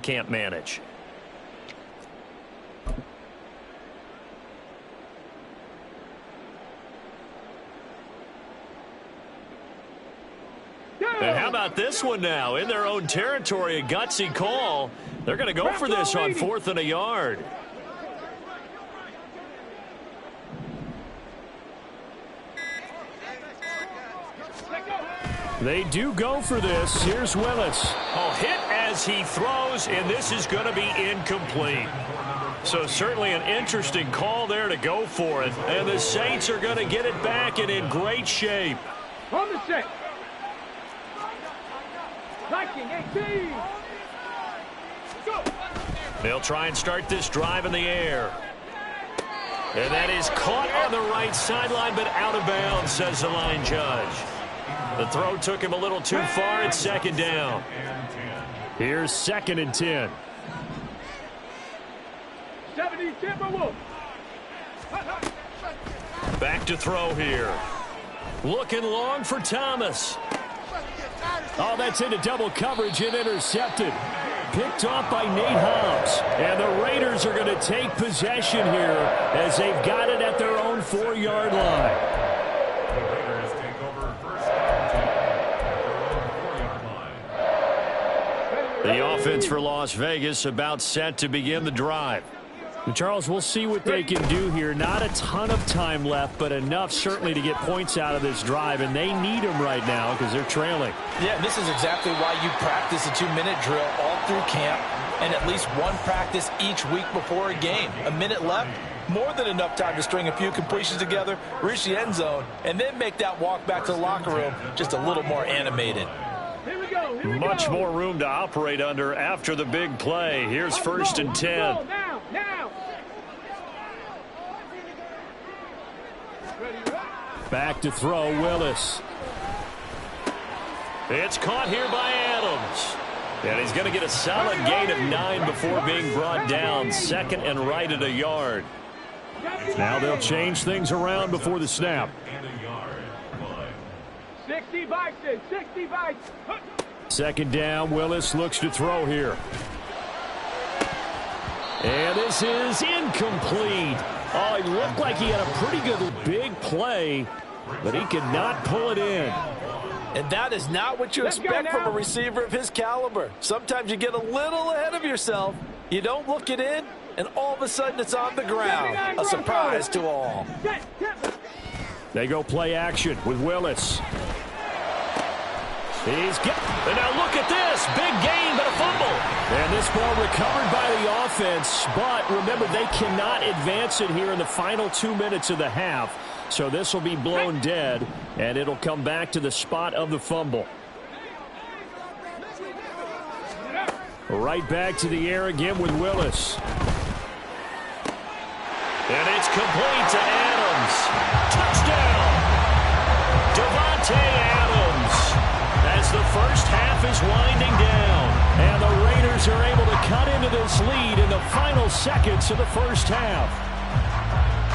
can't manage. And how about this one now? In their own territory, a gutsy call. They're going to go for this on 4th and a yard. They do go for this. Here's Willis. Oh, hit as he throws, and this is going to be incomplete. So certainly an interesting call there to go for it. And the Saints are going to get it back and in great shape. On the set. Viking 18. Go. They'll try and start this drive in the air. And that is caught on the right sideline, but out of bounds, says the line judge. The throw took him a little too far. It's 2nd down. Here's 2nd and 10. 70 Timberwolves. Back to throw here. Looking long for Thomas. Oh, that's into double coverage and intercepted. Picked off by Nate Hobbs. And the Raiders are going to take possession here as they've got it at their own 4-yard line. The offense for Las Vegas about set to begin the drive. And Charles, we'll see what they can do here. Not a ton of time left, but enough certainly to get points out of this drive, and they need them right now because they're trailing. Yeah, and this is exactly why you practice a 2-minute drill all through camp and at least one practice each week before a game. A minute left, more than enough time to string a few completions together, reach the end zone, and then make that walk back to the locker room just a little more animated. Much more room to operate under after the big play. Here's 1st and 10. Now. Back to throw, Willis. It's caught here by Adams. And he's going to get a solid gain of 9 before being brought down. 2nd and right at a yard. Now they'll change things around before the snap. 60 Vikings, 60 Vikings. 2nd down, Willis looks to throw here. And this is incomplete. Oh, he looked like he had a pretty good big play, but he could not pull it in. And that is not what you expect from a receiver of his caliber. Sometimes you get a little ahead of yourself. You don't look it in, and all of a sudden it's on the ground. A surprise to all. They go play action with Willis. And now look at this. Big gain, but a fumble. And this ball recovered by the offense. But remember, they cannot advance it here in the final 2 minutes of the half. So this will be blown dead, and it'll come back to the spot of the fumble. Right back to the air again with Willis. And it's complete to Adams. Touchdown! Devontae Adams. As the first half is winding down. And the Raiders are able to cut into this lead in the final seconds of the first half.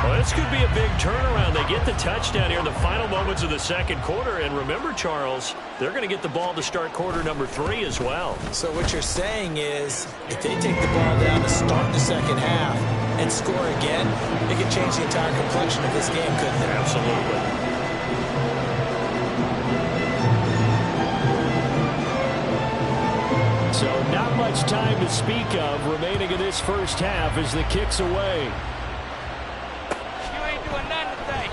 Well, this could be a big turnaround. They get the touchdown here in the final moments of the second quarter. And remember, Charles, they're going to get the ball to start quarter number 3 as well. So what you're saying is if they take the ball down to start the second half and score again, it could change the entire complexion of this game, couldn't it? Absolutely. So not much time to speak of remaining in this first half as the kick's away. You ain't doing nothing today.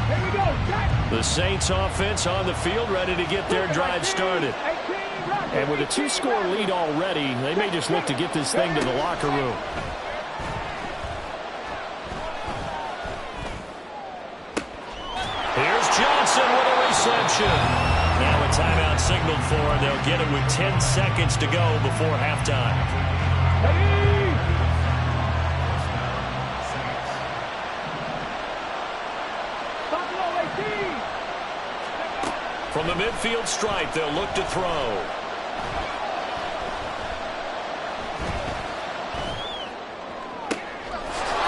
Here we go, Jack. The Saints offense on the field, ready to get their drive started. And with a 2-score lead already, they may just look to get this thing to the locker room. Here's Johnson with a reception. Now a timeout signaled for, and they'll get it with 10 seconds to go before halftime. From the midfield stripe, they'll look to throw.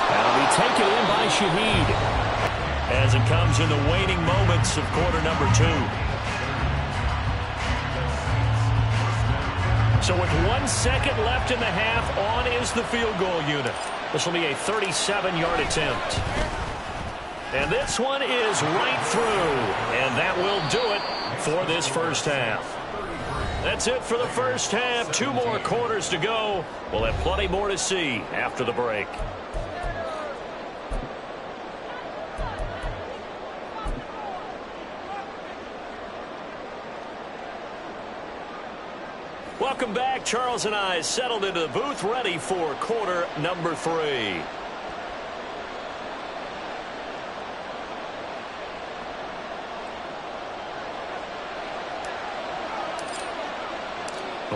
That'll be taken in by Shaheed as it comes in the waning moments of quarter number 2. So with 1 second left in the half, on is the field goal unit. This will be a 37-yard attempt. And this one is right through. And that will do it for this first half. That's it for the first half. 2 more quarters to go. We'll have plenty more to see after the break. Welcome back. Charles and I settled into the booth, ready for quarter number 3.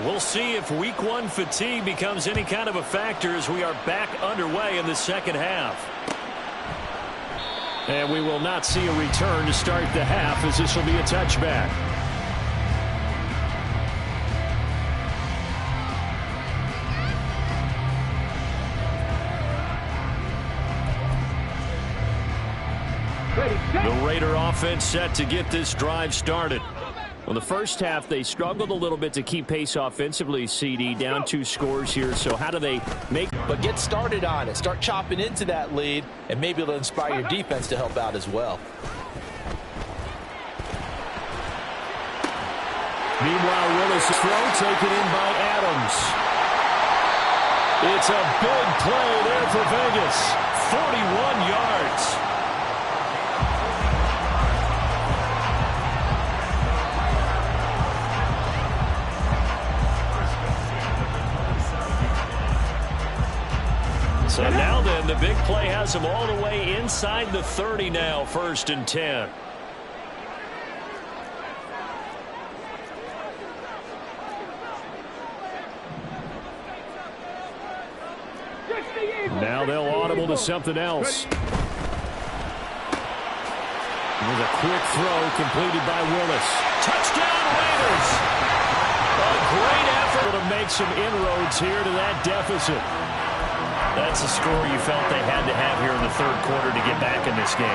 We'll see if week 1 fatigue becomes any kind of a factor as we are back underway in the second half. And we will not see a return to start the half, as this will be a touchback. The Raider offense set to get this drive started. Well, the first half, they struggled a little bit to keep pace offensively, CD, down 2 scores here. So how do they make... But get started on it. Start chopping into that lead, and maybe it'll inspire your defense to help out as well. Meanwhile, Willis' throw taken in by Adams. It's a big play there for Vegas. 41 yards. So now then, the big play has them all the way inside the 30 now, 1st and 10. Now they'll audible to something else. With a quick throw completed by Willis. Touchdown Raiders! A great effort to make some inroads here to that deficit. That's a score you felt they had to have here in the 3rd quarter to get back in this game.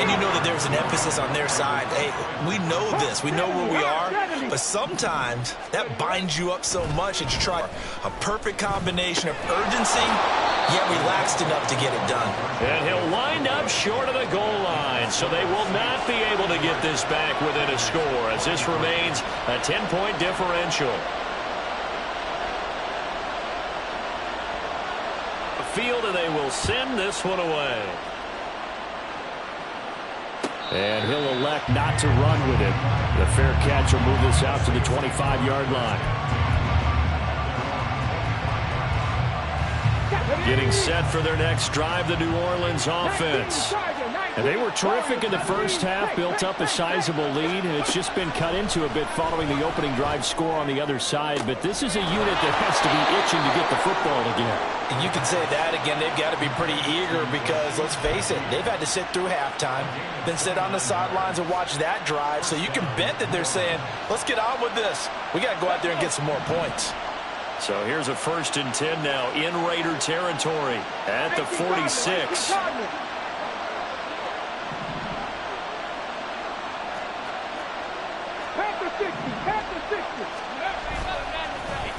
And you know that there's an emphasis on their side. Hey, we know this. We know where we are. But sometimes that binds you up so much that you try a perfect combination of urgency, yet relaxed enough to get it done. And he'll wind up short of the goal line, so they will not be able to get this back within a score, as this remains a 10-point differential. Field, and they will send this one away. And he'll elect not to run with it. The fair catch will move this out to the 25-yard line. Getting set for their next drive, the New Orleans offense. And they were terrific in the first half, built up a sizable lead, and it's just been cut into a bit following the opening drive score on the other side. But this is a unit that has to be itching to get the football again. And you can say that again. They've got to be pretty eager because, let's face it, they've had to sit through halftime, then sit on the sidelines and watch that drive. So you can bet that they're saying, let's get on with this. We got to go out there and get some more points. So here's a 1st and 10 now in Raider territory at the 46.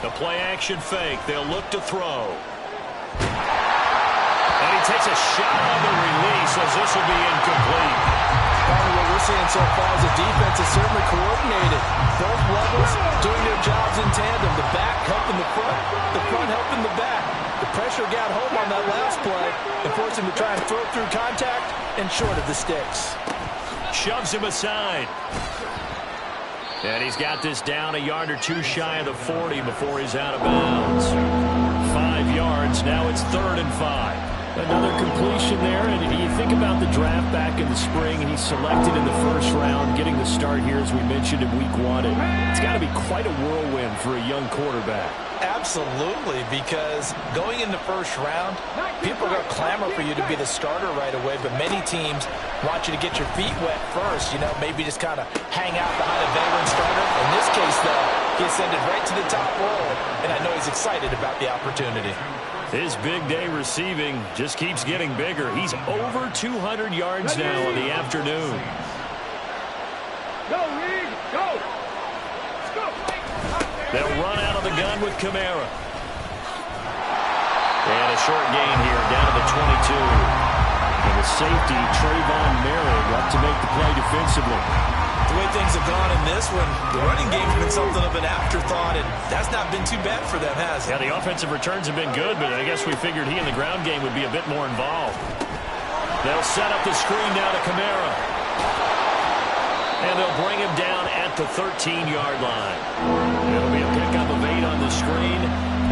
The play action fake. They'll look to throw. And he takes a shot on the release as this will be incomplete. What we're seeing so far is the defense is certainly coordinated. Both levels doing their jobs in tandem. The back helping the front helping the back. The pressure got home on that last play and forced him to try and throw through contact and short of the sticks. Shoves him aside. And he's got this down a yard or 2 shy of the 40 before he's out of bounds. 5 yards. Now it's 3rd and 5. Another completion there, and you think about the draft back in the spring, he's selected in the 1st round, getting the start here, as we mentioned, in week 1. It's got to be quite a whirlwind for a young quarterback. Absolutely, because going in the first round, people are going to clamor for you to be the starter right away, but many teams want you to get your feet wet first, maybe just kind of hang out behind a veteran starter. In this case, though, he ascended right to the top role, and I know he's excited about the opportunity. His big day receiving just keeps getting bigger. He's over 200 yards now in the afternoon. Go, Reed, go! Let's go! They'll run out of the gun with Kamara. And a short gain here, down to the 22. And the safety, Trayvon Merritt, up to make the play defensively. The way things have gone in this one, the running game's been something of an afterthought, and that's not been too bad for them, has it? Yeah, the offensive returns have been good, but I guess we figured he in the ground game would be a bit more involved. They'll set up the screen now to Kamara. And they'll bring him down at the 13-yard line. It'll be a pickup of 8 on the screen,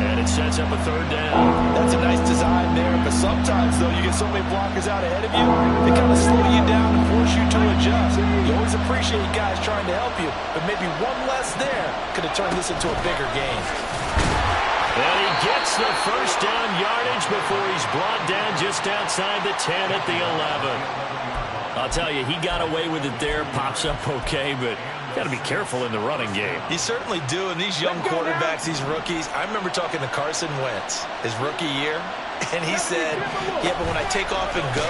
and it sets up a third down. That's a nice design there, but sometimes, though, you get so many blockers out ahead of you, they kind of slow you down and force you to adjust. You always appreciate guys trying to help you, but maybe one less there could have turned this into a bigger game. And he gets the first down yardage before he's brought down just outside the 10 at the 11. I'll tell you, he got away with it there, pops up okay, but got to be careful in the running game. You certainly do, and these young quarterbacks, these rookies, I remember talking to Carson Wentz his rookie year, and he said, yeah, but when I take off and go,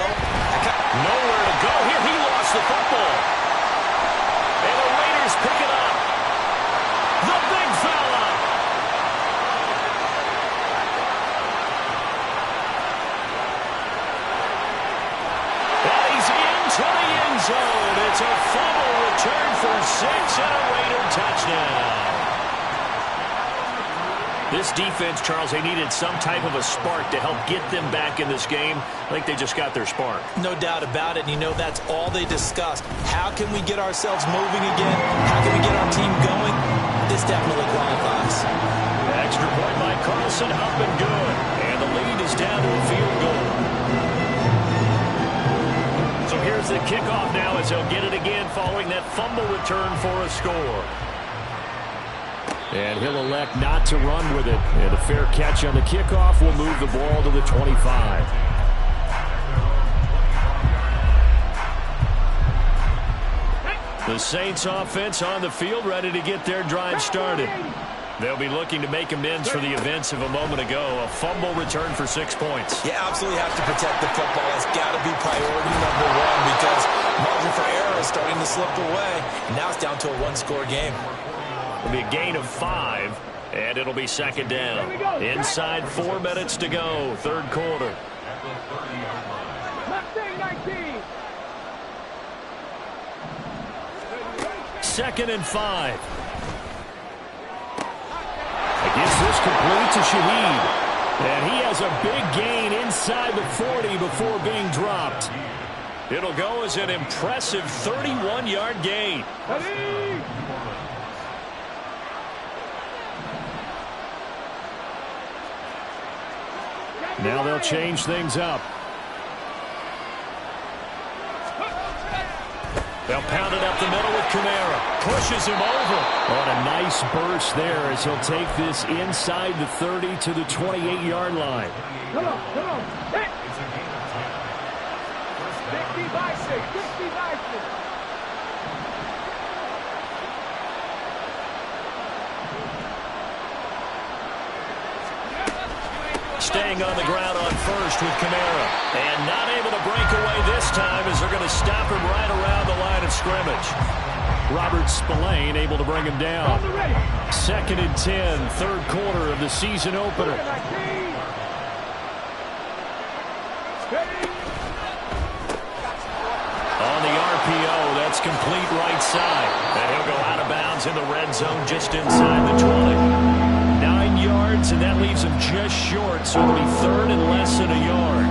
nowhere to go. Here, he lost the football. And the Raiders pick it up. The big fella. And he's into the end zone. It's a fumble return for 6 and a Raider touchdown. This defense, Charles, they needed some type of a spark to help get them back in this game. I think they just got their spark. No doubt about it. And that's all they discussed. How can we get ourselves moving again? How can we get our team going? This definitely qualifies. Extra point by Carlson, up and good. And the lead is down to a field goal. So here's the kickoff now as they'll get it again following that fumble return for a score. And he'll elect not to run with it. And a fair catch on the kickoff will move the ball to the 25. The Saints offense on the field, ready to get their drive started. They'll be looking to make amends for the events of a moment ago. A fumble return for 6 points. You absolutely have to protect the football. That's got to be priority number one because margin for error is starting to slip away. And now it's down to a one-score game. It'll be a gain of 5, and it'll be second down. Inside 4 minutes to go, third quarter. Second and 5. I guess this complete to Shaheed. And he has a big gain inside the 40 before being dropped. It'll go as an impressive 31-yard gain. Now they'll change things up. They'll pound it up the middle with Kamara. Pushes him over. On a nice burst there as he'll take this inside the 30 to the 28-yard line. Come on. Hit. 50 by 6. 50 by 6. Staying on the ground on first with Kamara. And not able to break away this time as they're going to stop him right around the line of scrimmage. Robert Spillane able to bring him down. Second and 10, third quarter of the season opener. On the RPO, that's complete right side. And he'll go out of bounds in the red zone just inside the 20. 9 yards, and that leaves him just short, so it'll be third and less than a yard.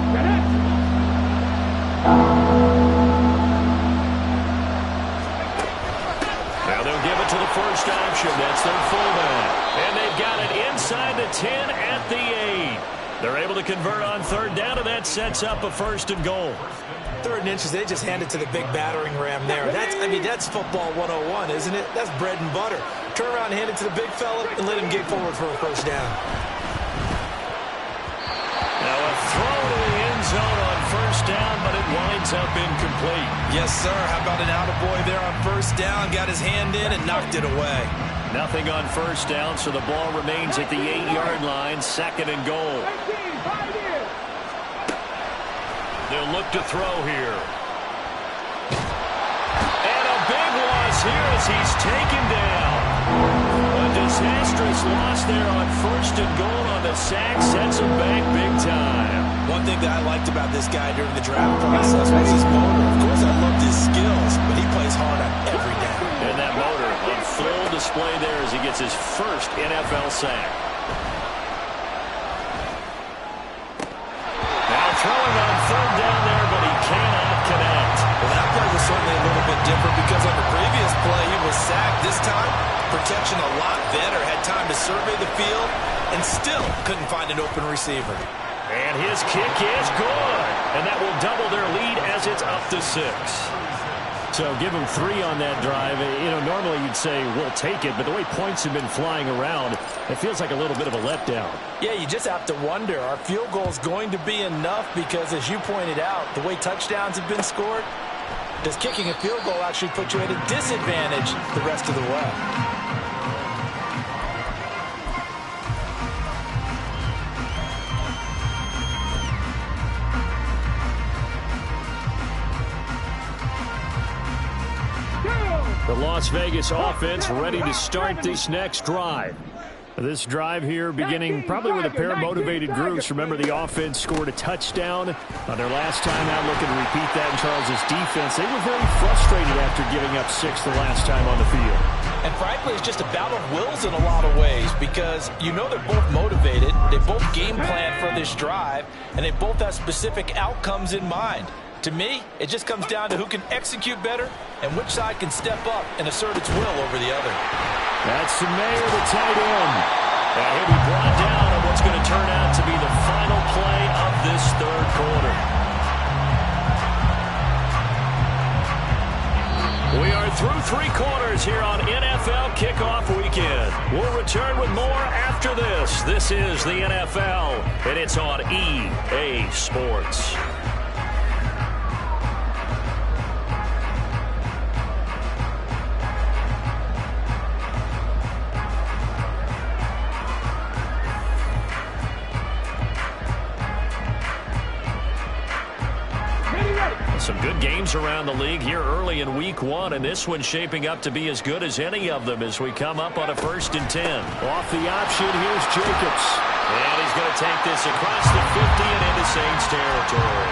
Now they'll give it to the first option. That's their fullback. And they've got it inside the 10 at the 8. They're able to convert on third down, and that sets up a first and goal. Third and inches, they just hand it to the big battering ram there. That's football 101, isn't it? That's bread and butter. Turn around and hand it to the big fella and let him get forward for a first down. Now a throw to the end zone on first down, but it winds up incomplete. Yes, sir. How about an attaboy there on first down? Got his hand in and knocked it away. Nothing on first down, so the ball remains at the 8-yard line, 2nd and goal. They'll look to throw here. And a big loss here as he's taken down. A disastrous loss there on 1st and goal on the sack sets him back big time. One thing that I liked about this guy during the draft process was his motor. Of course, I loved his skills, but he plays hard on every down. And that motor on full display there as he gets his first NFL sack. Now throwing on 3rd down there, but he cannot connect. Well, that play was certainly a little bit different because on the previous play, he was sacked. This time, protection a lot better. Had time to survey the field and still couldn't find an open receiver. And his kick is good. And that will double their lead as it's up to 6. So give him 3 on that drive. You know, normally you'd say, we'll take it, but the way points have been flying around, it feels like a little bit of a letdown. Yeah, you just have to wonder, are field goals going to be enough? Because as you pointed out, the way touchdowns have been scored, does kicking a field goal actually put you at a disadvantage the rest of the way? The Las Vegas offense ready to start this next drive. This drive here beginning probably with a pair of motivated groups. Remember, the offense scored a touchdown on their last time out. Looking to repeat that in Charles' defense. They were very frustrated after giving up 6 the last time on the field. And frankly, it's just a battle of wills in a lot of ways because you know they're both motivated. They both game plan for this drive, and they both have specific outcomes in mind. To me, it just comes down to who can execute better and which side can step up and assert its will over the other. That's Mayer, the tight end. Now he'll be brought down on what's going to turn out to be the final play of this 3rd quarter. We are through 3 quarters here on NFL Kickoff Weekend. We'll return with more after this. This is the NFL, and it's on EA Sports. Some good games around the league here early in week 1, and this one's shaping up to be as good as any of them as we come up on a 1st and 10. Off the option, here's Jacobs. And he's going to take this across the 50 and into Saints territory.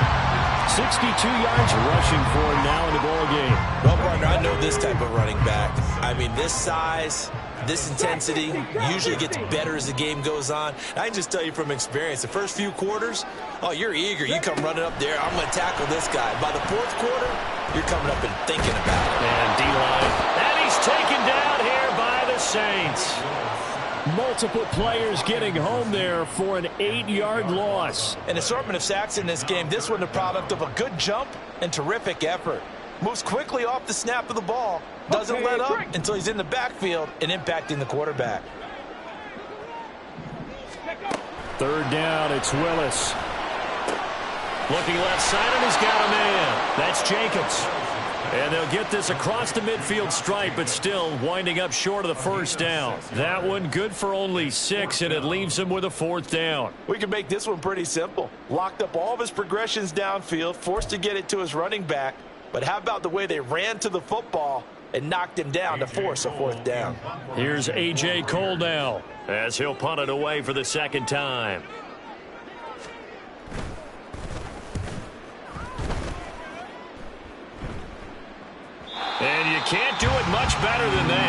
62 yards rushing for him now in the ball game. Well, partner, I know this type of running back. I mean, this size, this intensity usually gets better as the game goes on. I can just tell you from experience, the first few quarters, oh, you're eager. You come running up there, I'm going to tackle this guy. By the 4th quarter, you're coming up and thinking about it. And D-line. And he's taken down here by the Saints. Multiple players getting home there for an 8-yard loss. An assortment of sacks in this game. This one the product of a good jump and terrific effort. Moves quickly off the snap of the ball. Doesn't let up until he's in the backfield and impacting the quarterback. 3rd down, it's Willis. Looking left side, and he's got a man. That's Jacobs. And they'll get this across the midfield stripe, but still winding up short of the 1st down. That one good for only 6, and it leaves him with a 4th down. We can make this one pretty simple. Locked up all of his progressions downfield, forced to get it to his running back. But how about the way they ran to the football and knocked him down to force a 4th down? Here's A.J. Cole now as he'll punt it away for the 2nd time. And you can't do it much better than that.